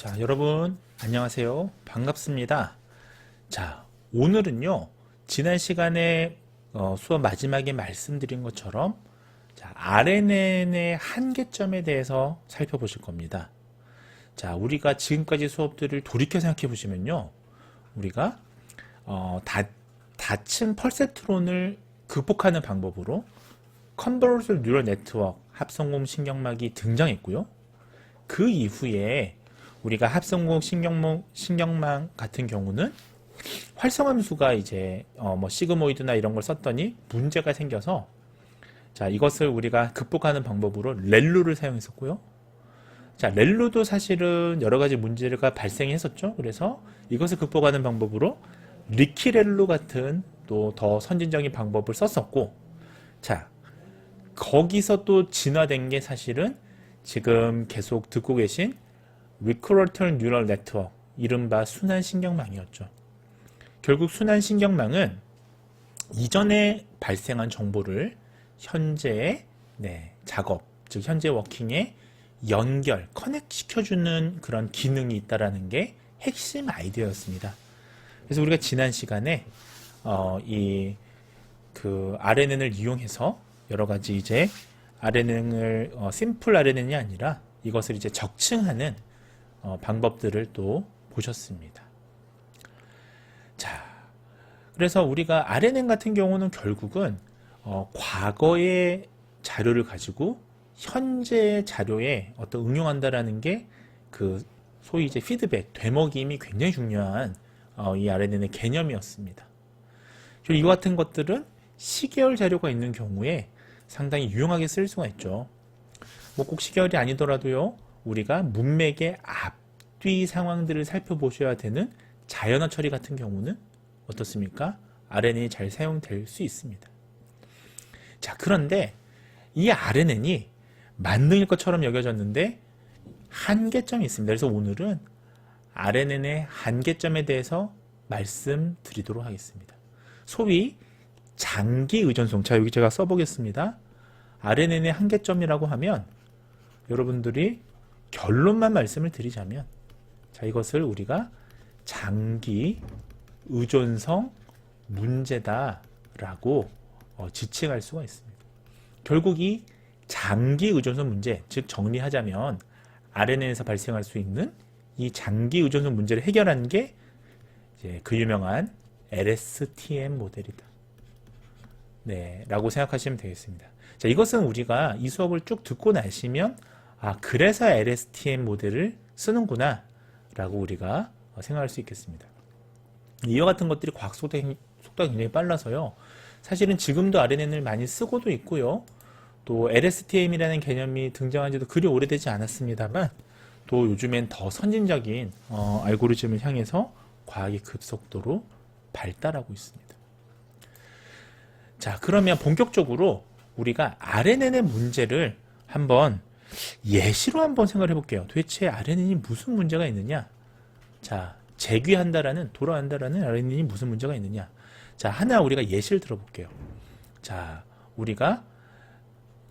자, 여러분 안녕하세요. 반갑습니다. 자, 오늘은요. 지난 시간에 수업 마지막에 말씀드린 것처럼 자, RNN의 한계점에 대해서 살펴보실 겁니다. 자, 우리가 지금까지 수업들을 돌이켜 생각해 보시면요. 우리가 닫힌 펄세트론을 극복하는 방법으로 컨볼루션 뉴럴 네트워크 합성공 신경막이 등장했고요. 그 이후에 우리가 합성공 신경망 같은 경우는 활성함수가 이제 시그모이드나 이런 걸 썼더니 문제가 생겨서 자, 이것을 우리가 극복하는 방법으로 렐루를 사용했었고요. 자, 렐루도 사실은 여러 가지 문제가 발생했었죠. 그래서 이것을 극복하는 방법으로 리키렐루 같은 또 더 선진적인 방법을 썼었고, 자, 거기서 또 진화된 게 사실은 지금 계속 듣고 계신 Recurrent Neural Network, 이른바 순환신경망이었죠. 결국 순환신경망은 이전에 발생한 정보를 현재의 작업, 즉 현재 워킹에 연결, 커넥트 시켜주는 그런 기능이 있다는 게 핵심 아이디어였습니다. 그래서 우리가 지난 시간에 RNN을 이용해서 여러 가지 이제 RNN을 심플 RNN이 아니라 이것을 이제 적층하는 방법들을 또 보셨습니다. 자, 그래서 우리가 RNN 같은 경우는 결국은 과거의 자료를 가지고 현재 자료에 응용한다라는 게 그 소위 이제 피드백, 되먹임이 굉장히 중요한 이 RNN의 개념이었습니다. 그리고 이와 같은 것들은 시계열 자료가 있는 경우에 상당히 유용하게 쓸 수가 있죠. 뭐 꼭 시계열이 아니더라도요, 우리가 문맥의 앞뒤 상황들을 살펴보셔야 되는 자연어 처리 같은 경우는 어떻습니까? RNN이 잘 사용될 수 있습니다. 자, 그런데 이 RNN이 만능일 것처럼 여겨졌는데 한계점이 있습니다. 그래서 오늘은 RNN의 한계점에 대해서 말씀드리도록 하겠습니다. 소위 장기 의존성. 자, 여기 제가 써보겠습니다. RNN의 한계점이라고 하면 여러분들이 결론만 말씀을 드리자면, 자, 이것을 우리가 장기 의존성 문제다라고 지칭할 수가 있습니다. 결국 이 장기 의존성 문제, 즉 정리하자면 RNN에서 발생할 수 있는 이 장기 의존성 문제를 해결하는 게 이제 그 유명한 LSTM 모델이다. 라고 생각하시면 되겠습니다. 자, 이것은 우리가 이 수업을 쭉 듣고 나시면 그래서 LSTM 모델을 쓰는구나 라고 우리가 생각할 수 있겠습니다. 이와 같은 것들이 과학 속도가 굉장히 빨라서요. 사실은 지금도 RNN을 많이 쓰고도 있고요. 또 LSTM이라는 개념이 등장한 지도 그리 오래되지 않았습니다만 또 요즘엔 더 선진적인 알고리즘을 향해서 과학이 급속도로 발달하고 있습니다. 자, 그러면 본격적으로 우리가 RNN의 문제를 한번 예시로 한번 생각을 해볼게요. 도대체 RNN이 무슨 문제가 있느냐? 자, 돌아간다라는 RNN이 무슨 문제가 있느냐? 자, 하나 우리가 예시를 들어볼게요. 자, 우리가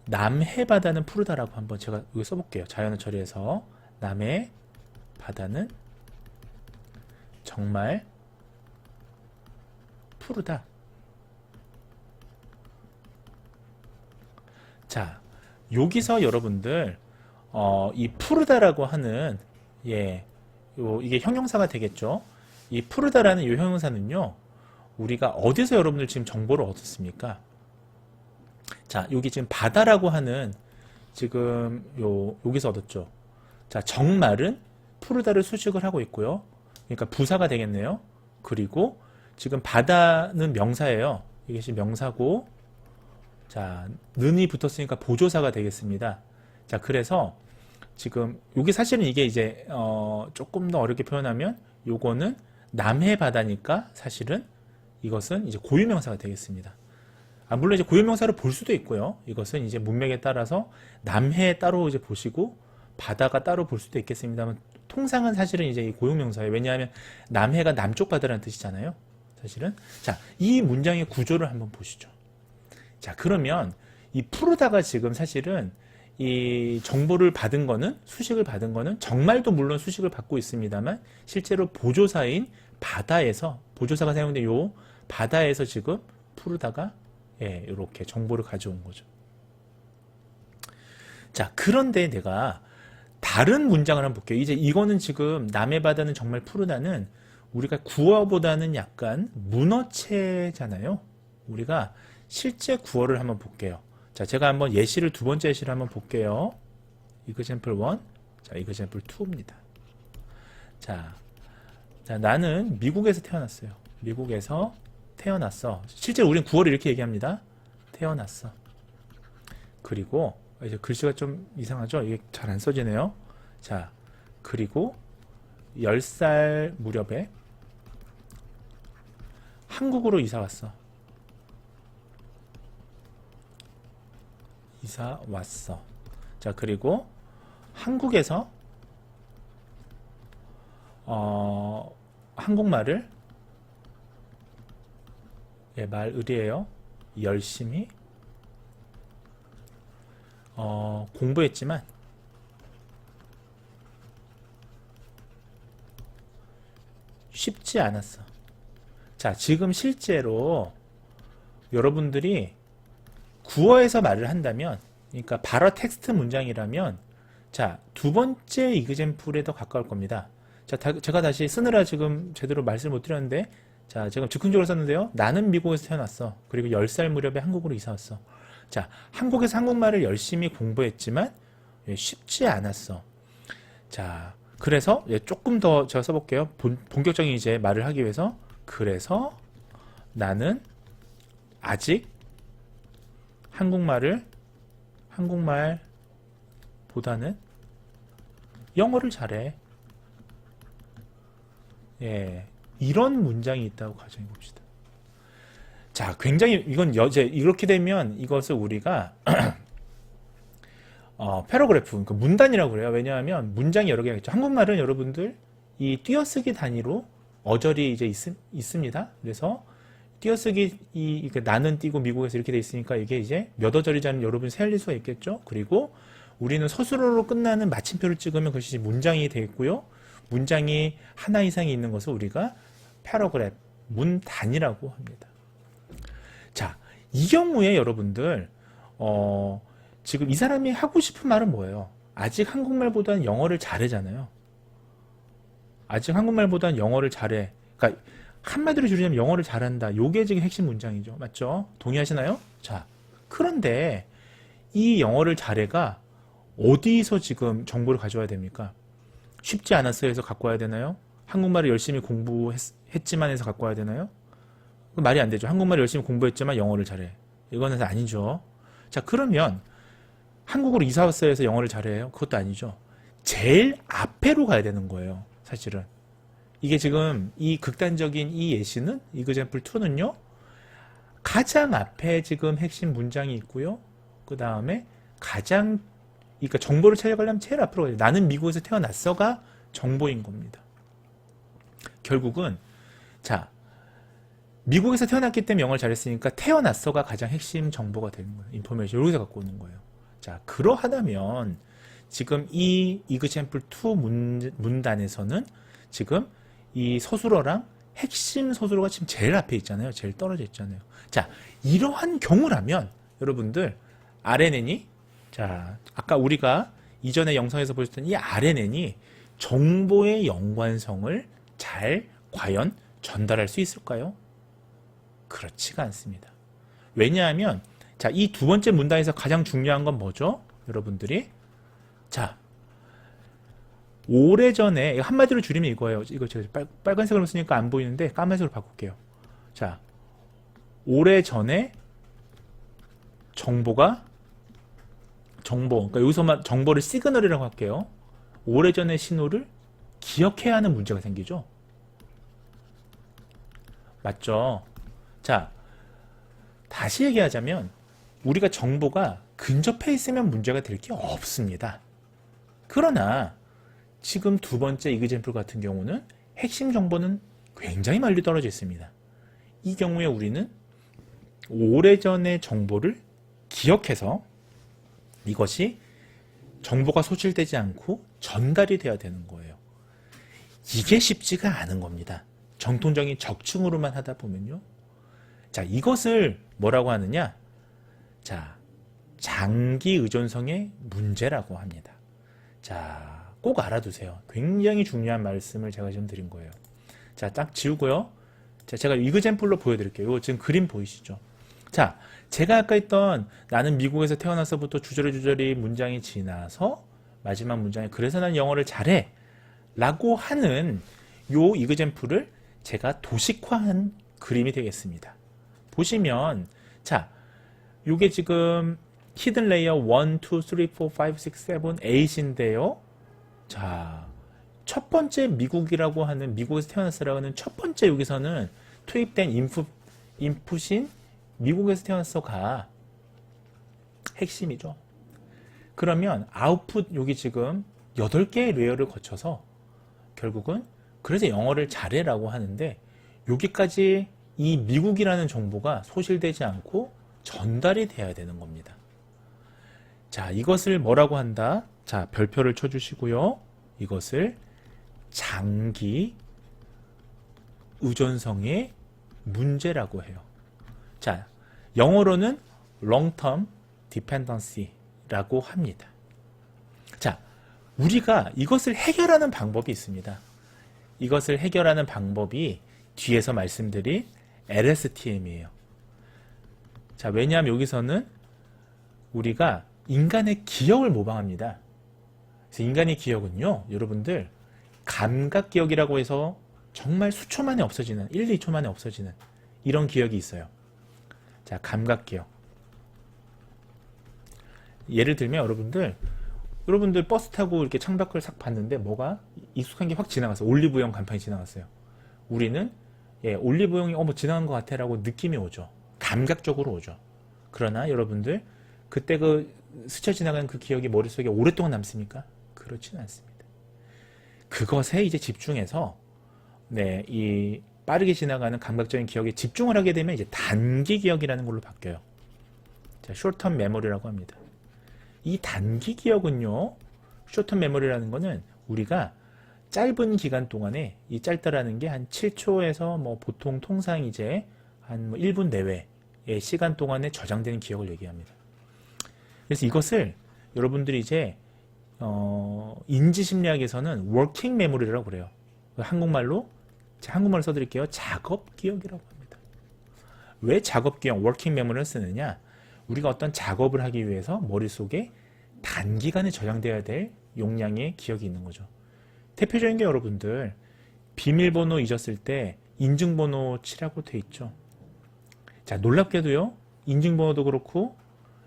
남해 바다는 푸르다라고 한번 제가 여기 써볼게요. 자연어 처리해서 남해 바다는 정말 푸르다. 자, 여기서 여러분들 이 푸르다라고 하는 이게 형용사가 되겠죠. 이 푸르다라는 이 형용사는요, 우리가 어디서 여러분들 지금 정보를 얻었습니까? 자, 여기 지금 바다라고 하는 지금 여기서 얻었죠. 자, 정말은 푸르다를 수식을 하고 있고요. 그러니까 부사가 되겠네요. 그리고 지금 바다는 명사예요. 이게 지금 명사고, 자, 는이 붙었으니까 보조사가 되겠습니다. 자, 그래서 지금 여기 사실은 이게 이제 조금 더 어렵게 표현하면 요거는 남해 바다니까 사실은 이것은 이제 고유명사가 되겠습니다. 물론 이제 고유명사를 볼 수도 있고요. 이것은 이제 문맥에 따라서 남해 따로 이제 보시고 바다가 따로 볼 수도 있겠습니다만 통상은 사실은 이제 이 고유명사예요. 왜냐하면 남해가 남쪽 바다라는 뜻이잖아요. 사실은. 자, 이 문장의 구조를 한번 보시죠. 자, 그러면 이 푸르다가 지금 사실은 이 정보를 받은 거는, 수식을 받은 거는 정말도 물론 수식을 받고 있습니다만 실제로 보조사인 바다에서, 보조사가 사용된 요 바다에서 지금 푸르다가 이렇게 정보를 가져온 거죠. 자, 그런데 내가 다른 문장을 한번 볼게요. 이제 이거는 지금 남의 바다는 정말 푸르다는 우리가 구어보다는 약간 문어체잖아요. 우리가 실제 구어를 한번 볼게요. 자, 제가 한번 예시를, 두 번째 예시를 한번 볼게요. example 1, 자, example 2입니다. 자, 나는 미국에서 태어났어요. 미국에서 태어났어. 실제 우리는 구어를 이렇게 얘기합니다. 태어났어. 그리고 이제 글씨가 좀 이상하죠? 이게 잘 안 써지네요. 자, 그리고 10살 무렵에 한국으로 이사 왔어. 이사 왔어. 자, 그리고 한국에서 한국말을 말을이에요. 열심히 공부했지만 쉽지 않았어. 자, 지금 실제로 여러분들이 구어에서 말을 한다면, 그러니까 발어 텍스트 문장이라면, 자, 두 번째 이그젠플에 더 가까울 겁니다. 자, 제가 다시 쓰느라 지금 제대로 말씀을 못 드렸는데, 자, 제가 즉흥적으로 썼는데요. 나는 미국에서 태어났어. 그리고 10살 무렵에 한국으로 이사 왔어. 자, 한국에서 한국말을 열심히 공부했지만 쉽지 않았어. 자, 그래서 조금 더 제가 써볼게요. 본격적인 이제 말을 하기 위해서. 그래서 나는 아직 한국말보다는 영어를 잘해. 이런 문장이 있다고 가정해 봅시다. 자, 굉장히 이건 이렇게 되면 이것을 우리가 패러그래프, 그러니까 문단이라고 그래요. 왜냐하면 문장이 여러 개가 있죠. 한국말은 여러분들 이 띄어쓰기 단위로 어절이 이제 있습니다. 그래서 띄어쓰기 나는 띄고 미국에서 이렇게 돼 있으니까 이게 이제 몇 어절이자는 여러분이 세알릴 수가 있겠죠. 그리고 우리는 서술어로 끝나는 마침표를 찍으면 그것이 문장이 되겠고요. 문장이 하나 이상이 있는 것을 우리가 패러그래프, 문단이라고 합니다. 자, 이 경우에 여러분들 지금 이 사람이 하고 싶은 말은 뭐예요? 아직 한국말보다는 영어를 잘하잖아요. 아직 한국말보다는 영어를 잘해. 그러니까 한마디로 줄이자면 영어를 잘한다. 요게 지금 핵심 문장이죠. 맞죠? 동의하시나요? 자, 그런데 이 영어를 잘해가 어디서 지금 정보를 가져와야 됩니까? 쉽지 않았어요 해서 갖고 와야 되나요? 한국말을 열심히 공부했지만 해서 갖고 와야 되나요? 말이 안 되죠. 한국말을 열심히 공부했지만 영어를 잘해. 이거는 아니죠. 자, 그러면 한국으로 이사 왔어요 해서 영어를 잘해요? 그것도 아니죠. 제일 앞에로 가야 되는 거예요. 사실은. 이게 지금 이 극단적인 이 예시는, example 2는요, 가장 앞에 지금 핵심 문장이 있고요. 그 다음에 그러니까 정보를 찾아가려면 제일 앞으로 가야 돼요. 나는 미국에서 태어났어가 정보인 겁니다. 결국은, 자, 미국에서 태어났기 때문에 영어를 잘했으니까 태어났어가 가장 핵심 정보가 되는 거예요. 인포메이션 여기서 갖고 오는 거예요. 자, 그러하다면 지금 이 example 2 문단에서는 지금 이 서술어랑 핵심 서술어가 지금 제일 앞에 있잖아요. 제일 떨어져 있잖아요. 자, 이러한 경우라면 여러분들 RNN이, 자, 아까 우리가 이전에 영상에서 보셨던 이 RNN이 정보의 연관성을 잘 과연 전달할 수 있을까요? 그렇지가 않습니다. 왜냐하면, 자, 이 두 번째 문단에서 가장 중요한 건 뭐죠? 여러분들이, 자, 오래전에, 한마디로 줄이면 이거예요. 이거 제가 빨간색으로 쓰니까 안 보이는데 까만색으로 바꿀게요. 자, 오래전에 그러니까 여기서만 정보를 시그널이라고 할게요. 오래전의 신호를 기억해야 하는 문제가 생기죠. 맞죠? 자, 다시 얘기하자면 우리가 정보가 근접해 있으면 문제가 될 게 없습니다. 그러나 지금 두 번째 example 같은 경우는 핵심 정보는 굉장히 멀리 떨어져 있습니다. 이 경우에 우리는 오래전의 정보를 기억해서 이것이 정보가 소실되지 않고 전달이 돼야 되는 거예요. 이게 쉽지가 않은 겁니다. 정통적인 적층으로만 하다 보면요. 자, 이것을 뭐라고 하느냐? 자, 장기 의존성의 문제라고 합니다. 자, 꼭 알아두세요. 굉장히 중요한 말씀을 제가 지금 드린 거예요. 자, 딱 지우고요. 자, 제가 이그젠플로 보여드릴게요. 이거 지금 그림 보이시죠? 자, 제가 아까 했던 나는 미국에서 태어나서부터 주저리 문장이 지나서 마지막 문장에 그래서 난 영어를 잘해 라고 하는 요 이그젠플을 제가 도식화한 그림이 되겠습니다. 보시면 자, 요게 지금 히든 레이어 1, 2, 3, 4, 5, 6, 7, 8인데요. 자, 첫 번째 미국이라고 하는 미국에서 태어났어라고 하는 첫 번째 여기서는 투입된 인풋인 미국에서 태어났어가 핵심이죠. 그러면 아웃풋 여기 지금 8개의 레이어를 거쳐서 결국은 그래서 영어를 잘해라고 하는데 여기까지 이 미국이라는 정보가 소실되지 않고 전달이 돼야 되는 겁니다. 자, 이것을 뭐라고 한다? 자, 별표를 쳐주시고요. 이것을 장기 의존성의 문제라고 해요. 자, 영어로는 long-term dependency라고 합니다. 자, 우리가 이것을 해결하는 방법이 있습니다. 이것을 해결하는 방법이 뒤에서 말씀드린 LSTM이에요. 자, 왜냐하면 여기서는 우리가 인간의 기억을 모방합니다. 그래서 인간의 기억은요, 여러분들 감각기억이라고 해서 정말 수초 만에 없어지는 1, 2초 만에 없어지는 이런 기억이 있어요. 자, 감각기억. 예를 들면 여러분들 버스 타고 이렇게 창밖을 싹 봤는데 뭐가 익숙한 게 확 지나갔어요. 올리브영 간판이 지나갔어요. 우리는 올리브영이 뭐 지나간 것 같아 라고 느낌이 오죠. 감각적으로 오죠. 그러나 여러분들 그때 그 스쳐 지나간 그 기억이 머릿속에 오랫동안 남습니까? 그렇지는 않습니다. 그것에 이제 집중해서 이 빠르게 지나가는 감각적인 기억에 집중을 하게 되면 이제 단기 기억이라는 걸로 바뀌어요. 자, short-term memory라고 합니다. 이 단기 기억은요, short-term memory라는 거는 우리가 짧은 기간 동안에 이 짧다라는 게 한 7초에서 뭐 보통 통상 이제 한 1분 내외의 시간 동안에 저장되는 기억을 얘기합니다. 그래서 이것을 여러분들이 이제 인지심리학에서는 working memory라고 그래요. 한국말로 써드릴게요. 작업기억이라고 합니다. 왜 작업기억, working memory를 쓰느냐? 우리가 어떤 작업을 하기 위해서 머릿속에 단기간에 저장돼야 될 용량의 기억이 있는 거죠. 대표적인 게 여러분들 비밀번호 잊었을 때 인증번호 치라고 돼 있죠. 자, 놀랍게도요, 인증번호도 그렇고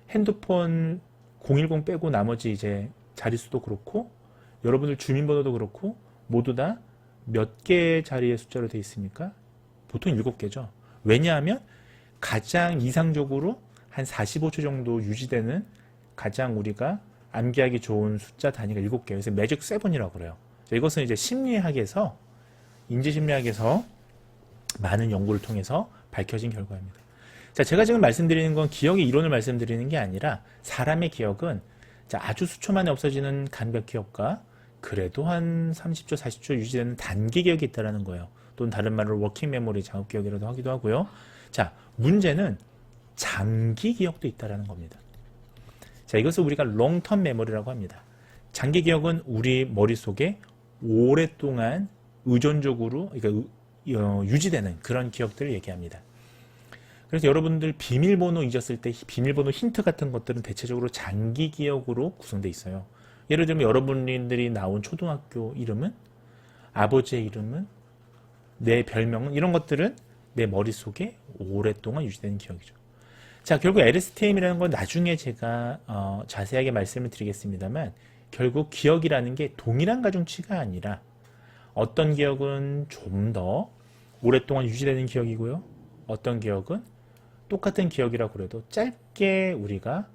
핸드폰 010 빼고 나머지 이제 자릿수도 그렇고 여러분들 주민번호도 그렇고 모두 다 몇 개의 자리의 숫자로 되어 있습니까? 보통 7개죠. 왜냐하면 가장 이상적으로 한 45초 정도 유지되는 가장 우리가 암기하기 좋은 숫자 단위가 7개예요. 그래서 매직 7이라고 그래요. 이것은 이제 심리학에서, 인지심리학에서 많은 연구를 통해서 밝혀진 결과입니다. 자, 제가 지금 말씀드리는 건 기억의 이론을 말씀드리는 게 아니라 사람의 기억은 자, 아주 수초 만에 없어지는 감각 기억과 그래도 한 30초, 40초 유지되는 단기 기억이 있다는 거예요. 또는 다른 말로 워킹 메모리, 작업 기억이라도 하기도 하고요. 자, 문제는 장기 기억도 있다는 겁니다. 자, 이것을 우리가 롱텀 메모리라고 합니다. 장기 기억은 우리 머릿속에 오랫동안 의존적으로 그러니까 유지되는 그런 기억들을 얘기합니다. 그래서 여러분들 비밀번호 잊었을 때 비밀번호 힌트 같은 것들은 대체적으로 장기 기억으로 구성되어 있어요. 예를 들면 여러분들이 나온 초등학교 이름은, 아버지의 이름은, 내 별명은, 이런 것들은 내 머릿속에 오랫동안 유지되는 기억이죠. 자, 결국 LSTM이라는 건 나중에 제가 자세하게 말씀을 드리겠습니다만 결국 기억이라는 게 동일한 가중치가 아니라 어떤 기억은 좀 더 오랫동안 유지되는 기억이고요. 어떤 기억은 똑같은 기억이라고 그래도 짧게 우리가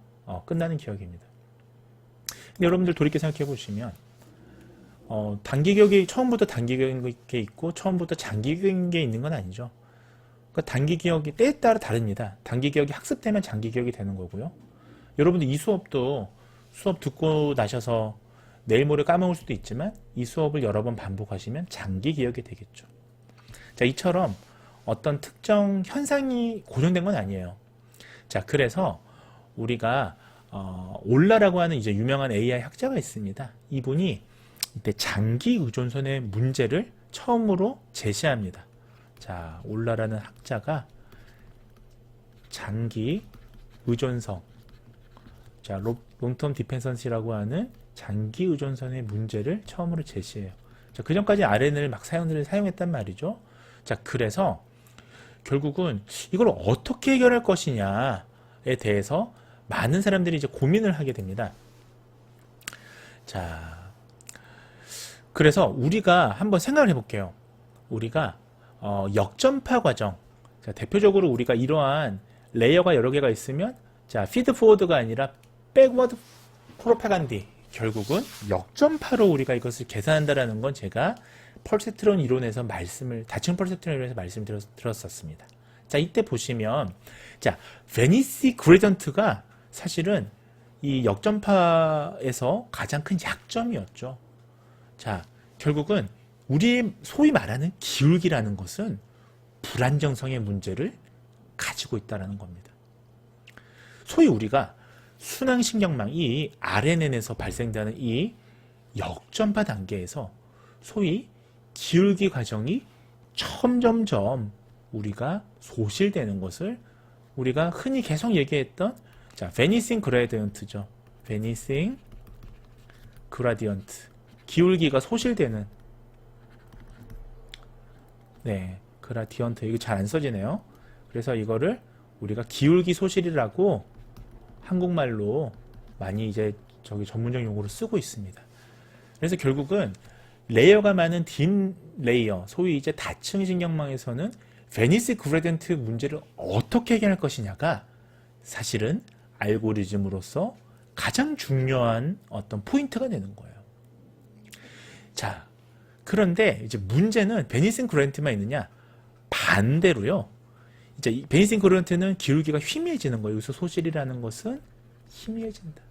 끝나는 기억입니다. 근데 여러분들 돌이켜 생각해 보시면 단기 기억이 처음부터 단기 기억인 게 있고 처음부터 장기 기억인 게 있는 건 아니죠. 그러니까 단기 기억이 때에 따라 다릅니다. 단기 기억이 학습되면 장기 기억이 되는 거고요. 여러분들 이 수업도 수업 듣고 나셔서 내일 모레 까먹을 수도 있지만 이 수업을 여러 번 반복하시면 장기 기억이 되겠죠. 자, 이처럼 어떤 특정 현상이 고정된 건 아니에요. 자, 그래서 우리가 올라라고 하는 이제 유명한 AI 학자가 있습니다. 이분이 이때 장기 의존선의 문제를 처음으로 제시합니다. 자, 올라라는 학자가 장기 의존성, 자, 롱텀 디펜던시라고 하는 장기 의존선의 문제를 처음으로 제시해요. 자, 그 전까지 RNN을 막 사용했단 말이죠. 자, 그래서 결국은 이걸 어떻게 해결할 것이냐에 대해서 많은 사람들이 이제 고민을 하게 됩니다. 자, 그래서 우리가 한번 생각을 해볼게요. 우리가 역전파 과정, 자, 대표적으로 우리가 이러한 레이어가 여러 개가 있으면, 자, 피드 포워드가 아니라 백워드 프로파간디, 결국은 역전파로 우리가 이것을 계산한다라는 건 제가 펄세트론 이론에서 다층 펄세트론 이론에서 말씀을 들었었습니다. 자, 이때 보시면, 자, 베니시 그레디언트가 사실은 이 역전파에서 가장 큰 약점이었죠. 자, 결국은 우리 소위 말하는 기울기라는 것은 불안정성의 문제를 가지고 있다는 겁니다. 소위 우리가 순항신경망, 이 RNN에서 발생되는 이 역전파 단계에서 소위 기울기 과정이 점점점 우리가 소실되는 것을 우리가 흔히 계속 얘기했던, 자, 베니싱 그라디언트죠. 베니싱 그라디언트. 기울기가 소실되는, 네, 그라디언트. 이거 잘 안 써지네요. 그래서 이거를 우리가 기울기 소실이라고 한국말로 많이 이제 전문적 용어로 쓰고 있습니다. 그래서 결국은 레이어가 많은 딥 레이어, 소위 이제 다층 신경망에서는 베니시 그레디언트 문제를 어떻게 해결할 것이냐가 사실은 알고리즘으로서 가장 중요한 어떤 포인트가 되는 거예요. 자, 그런데 이제 문제는 베니시 그레디언트만 있느냐? 반대로요. 이제 이 베니시 그레디언트는 기울기가 희미해지는 거예요. 여기서 소실이라는 것은 희미해진다.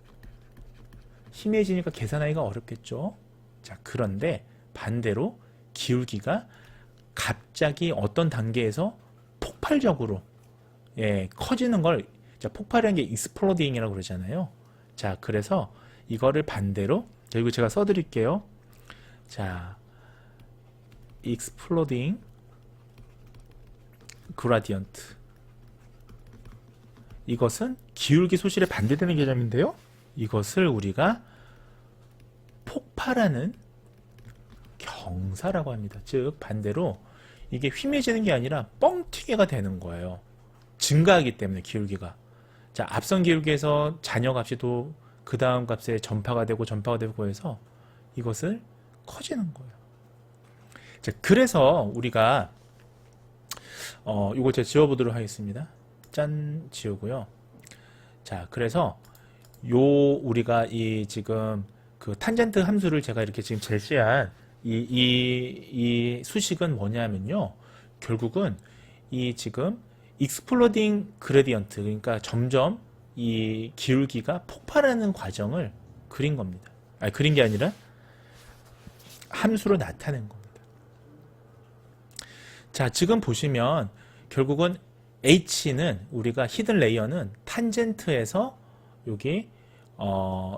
희미해지니까 계산하기가 어렵겠죠. 자, 그런데 반대로 기울기가 갑자기 어떤 단계에서 폭발적으로, 예, 커지는 걸, 자, 폭발이라는 게 익스플로딩이라고 그러잖아요. 자, 그래서 이거를 반대로, 여기 제가 써드릴게요. 자, exploding gradient. 이것은 기울기 소실에 반대되는 개념인데요. 이것을 우리가 폭발하는 경사라고 합니다. 즉 반대로 이게 휘매지는 게 아니라 뻥튀기가 되는 거예요. 증가하기 때문에 기울기가. 자, 앞선 기울기에서 잔여값이 또 그 다음 값에 전파가 되고 해서 이것을 커지는 거예요. 자, 그래서 우리가 이거 제가 지워보도록 하겠습니다. 짠, 지우고요. 자, 그래서 우리가 이 지금 그 탄젠트 함수를 제가 이렇게 지금 제시한 이 수식은 뭐냐면요. 결국은 이 지금 exploding gradient, 그러니까 점점 이 기울기가 폭발하는 과정을 그린 겁니다. 아니, 그린 게 아니라 함수로 나타낸 겁니다. 자, 지금 보시면 결국은 H는 우리가 히든 레이어는 탄젠트에서 여기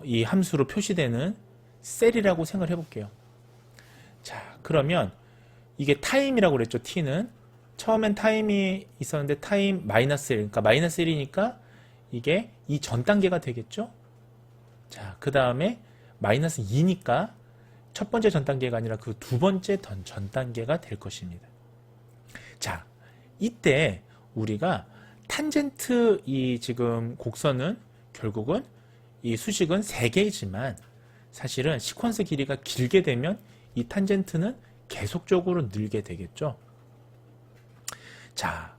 이 함수로 표시되는 셀이라고 생각을 해볼게요. 자, 그러면 이게 타임이라고 그랬죠. T는 처음엔 타임이 있었는데 타임 마이너스 1, 그러니까 마이너스 1이니까 이게 이 전 단계가 되겠죠. 자, 그 다음에 마이너스 2니까 첫 번째 전 단계가 아니라 그 두 번째 전 단계가 될 것입니다. 자, 이때 우리가 탄젠트 이 지금 곡선은 결국은 이 수식은 3개이지만 사실은 시퀀스 길이가 길게 되면 이 탄젠트는 계속적으로 늘게 되겠죠. 자,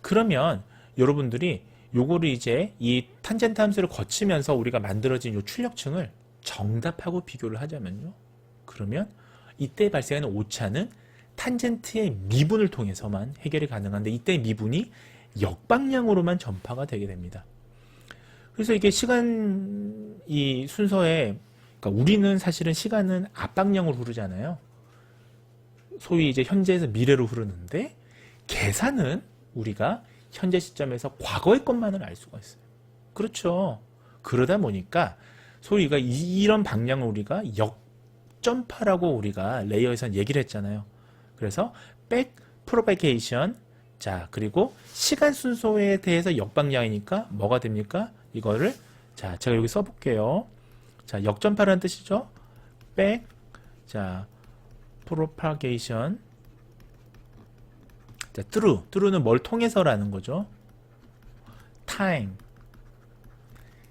그러면 여러분들이 요거를 이제 이 탄젠트 함수를 거치면서 우리가 만들어진 요 출력층을 정답하고 비교를 하자면요. 그러면 이때 발생하는 오차는 탄젠트의 미분을 통해서만 해결이 가능한데 이때 미분이 역방향으로만 전파가 되게 됩니다. 그래서 이게 시간 이 순서에 그러니까 우리는 사실은 시간은 앞방향으로 흐르잖아요. 소위 이제 현재에서 미래로 흐르는데 계산은 우리가 현재 시점에서 과거의 것만을 알 수가 있어요. 그렇죠. 그러다 보니까 소위가 이런 방향을 우리가 역전파라고 우리가 레이어에서 얘기를 했잖아요. 그래서 백 프로파게이션 자 그리고 시간 순서에 대해서 역방향이니까 뭐가 됩니까? 이거를 자 제가 여기 써볼게요. 자 역전파라는 뜻이죠. 백 자 프로파게이션 자 through는 뭘 통해서라는 거죠. time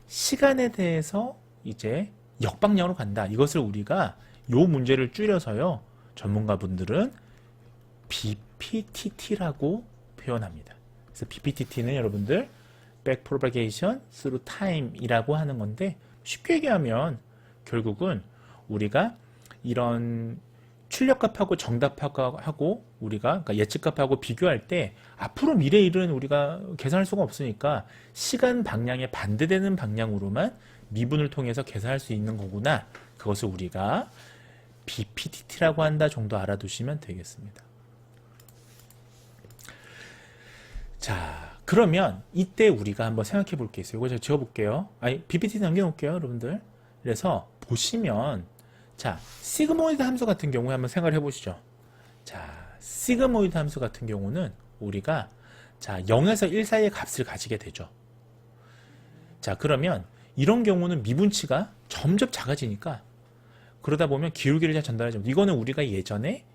시간에 대해서 이제 역방향으로 간다. 이것을 우리가 요 문제를 줄여서요. 전문가분들은 BPTT라고 표현합니다. 그래서 BPTT는 여러분들 Back Propagation Through Time이라고 하는 건데 쉽게 얘기하면 결국은 우리가 이런 출력값하고 정답하고 우리가 그러니까 예측값하고 비교할 때 앞으로 미래 일은 우리가 계산할 수가 없으니까 시간 방향에 반대되는 방향으로만 미분을 통해서 계산할 수 있는 거구나. 그것을 우리가 BPTT라고 한다 정도 알아두시면 되겠습니다. 자, 그러면 이때 우리가 한번 생각해 볼 게 있어요. 이거 제가 지워볼게요. BPT 남겨놓을게요, 여러분들. 그래서 보시면 자, 시그모이드 함수 같은 경우에 한번 생각을 해보시죠. 자, 시그모이드 함수 같은 경우는 우리가 자 0에서 1 사이의 값을 가지게 되죠. 자, 그러면 이런 경우는 미분치가 점점 작아지니까 그러다 보면 기울기를 잘 전달하지 못해요. 이거는 우리가 예전에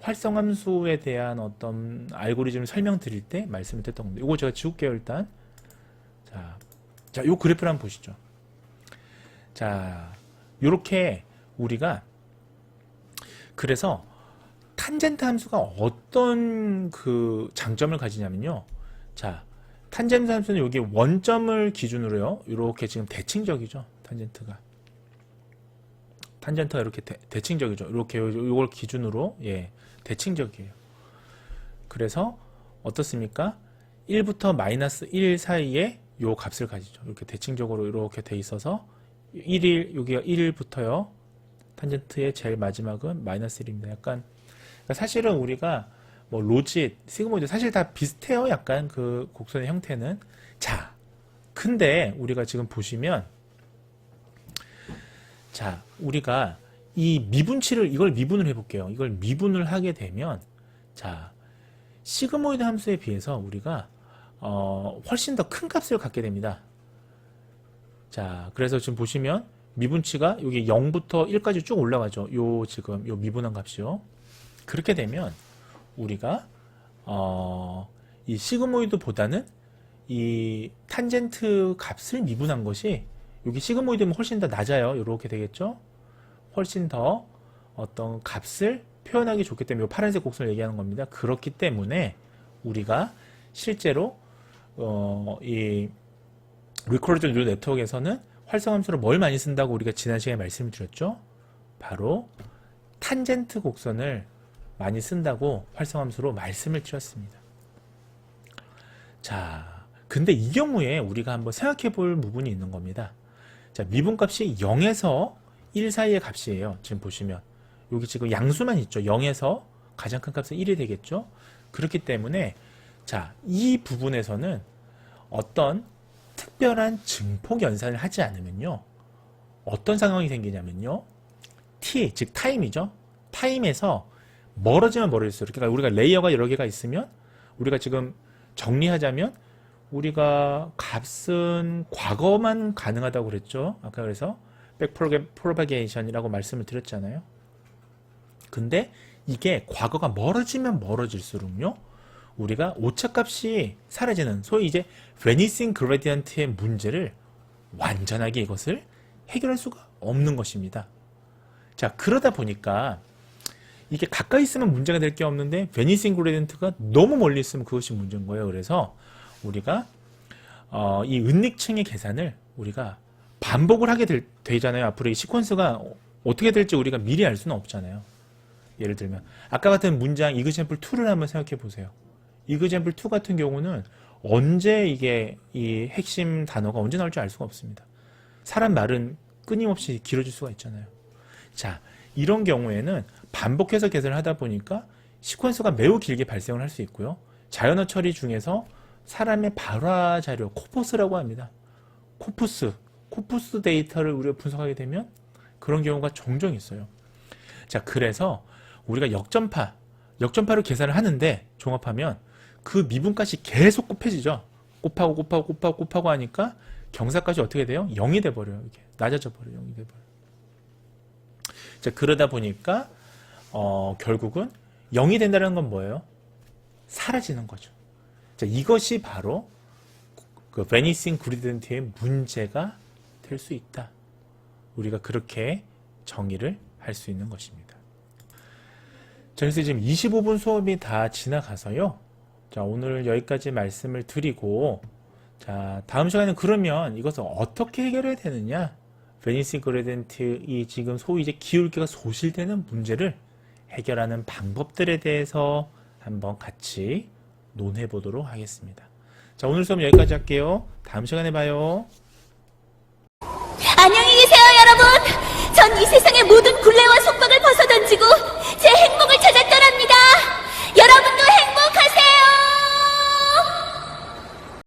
활성함수에 대한 어떤 알고리즘을 설명드릴 때 말씀을 드렸던 겁니다. 이거 제가 지울게요, 일단. 자, 요 그래프를 한번 보시죠. 자, 요렇게 우리가 그래서 탄젠트 함수가 어떤 그 장점을 가지냐면요. 자, 탄젠트 함수는 여기 원점을 기준으로요. 이렇게 지금 대칭적이죠. 탄젠트가 이렇게 대칭적이죠. 이렇게 이걸 기준으로 예, 대칭적이에요. 그래서 어떻습니까? 1부터 마이너스 1 사이에 요 값을 가지죠. 이렇게 대칭적으로 이렇게 돼 있어서 1일 여기가 1부터요. 탄젠트의 제일 마지막은 마이너스 1입니다. 약간 그러니까 사실은 우리가 뭐 로짓, 시그모이드 사실 다 비슷해요. 약간 그 곡선의 형태는. 자, 근데 우리가 지금 보시면 자, 우리가 이 미분치를 이걸 미분을 해볼게요. 이걸 미분을 하게 되면 자, 시그모이드 함수에 비해서 우리가 훨씬 더 큰 값을 갖게 됩니다. 자, 그래서 지금 보시면 미분치가 여기 0부터 1까지 쭉 올라가죠. 요 지금 요 미분한 값이요. 그렇게 되면 우리가 이 시그모이드보다는 이 탄젠트 값을 미분한 것이 여기 시그모이드면 훨씬 더 낮아요. 이렇게 되겠죠. 훨씬 더 어떤 값을 표현하기 좋기 때문에 이 파란색 곡선을 얘기하는 겁니다. 그렇기 때문에 우리가 실제로 이 리커러전 뉴럴 네트워크에서는 활성함수를 뭘 많이 쓴다고 우리가 지난 시간에 말씀을 드렸죠. 바로 탄젠트 곡선을 많이 쓴다고 활성함수로 말씀을 드렸습니다. 자, 근데 이 경우에 우리가 한번 생각해 볼 부분이 있는 겁니다. 자, 미분값이 0에서 1 사이의 값이에요. 지금 보시면 여기 지금 양수만 있죠. 0에서 가장 큰 값은 1이 되겠죠. 그렇기 때문에 자, 이 부분에서는 어떤 특별한 증폭 연산을 하지 않으면요. 어떤 상황이 생기냐면요. t, 즉 타임이죠. 타임에서 멀어지면 멀어질수록 그러니까 우리가 레이어가 여러 개가 있으면 우리가 지금 정리하자면 우리가 값은 과거만 가능하다고 그랬죠. 아까 그래서 백프로파게이션이라고 말씀을 드렸잖아요. 근데 이게 과거가 멀어지면 멀어질수록요. 우리가 오차값이 사라지는 소위 이제 베니싱 그레디언트의 문제를 완전하게 이것을 해결할 수가 없는 것입니다. 자, 그러다 보니까 이게 가까이 있으면 문제가 될 게 없는데 베니싱 그레디언트가 너무 멀리 있으면 그것이 문제인 거예요. 그래서 우리가 이 은닉층의 계산을 우리가 반복을 하게 되잖아요. 앞으로 이 시퀀스가 어떻게 될지 우리가 미리 알 수는 없잖아요. 예를 들면 아까 같은 문장 이그젬플 2를 한번 생각해 보세요. 이그젬플 2 같은 경우는 언제 이게 이 핵심 단어가 언제 나올지 알 수가 없습니다. 사람 말은 끊임없이 길어질 수가 있잖아요. 자, 이런 경우에는 반복해서 계산을 하다 보니까 시퀀스가 매우 길게 발생을 할 수 있고요. 자연어 처리 중에서 사람의 발화 자료, 코퍼스라고 합니다. 코푸스 데이터를 우리가 분석하게 되면 그런 경우가 종종 있어요. 자, 그래서 우리가 역전파로 계산을 하는데 종합하면 그 미분값이 계속 곱해지죠. 곱하고 하니까 경사값이 어떻게 돼요? 0이 돼버려요. 이게 낮아져 버려요. 0이 돼버려요. 자, 그러다 보니까 결국은 0이 된다는 건 뭐예요? 사라지는 거죠. 자, 이것이 바로 그 베니싱 그리디언트의 문제가 될 수 있다. 우리가 그렇게 정의를 할 수 있는 것입니다. 자, 그래서 지금 25분 수업이 다 지나가서요. 자, 오늘 여기까지 말씀을 드리고, 자, 다음 시간에는 그러면 이것을 어떻게 해결해야 되느냐? 베니싱 그레디언트 이 지금 소위 이제 기울기가 소실되는 문제를 해결하는 방법들에 대해서 한번 같이 논해 보도록 하겠습니다. 자, 오늘 수업 여기까지 할게요. 다음 시간에 봐요. 안녕히 계세요, 여러분. 전 이 세상의 모든 굴레와 속박을 벗어던지고 제 행복을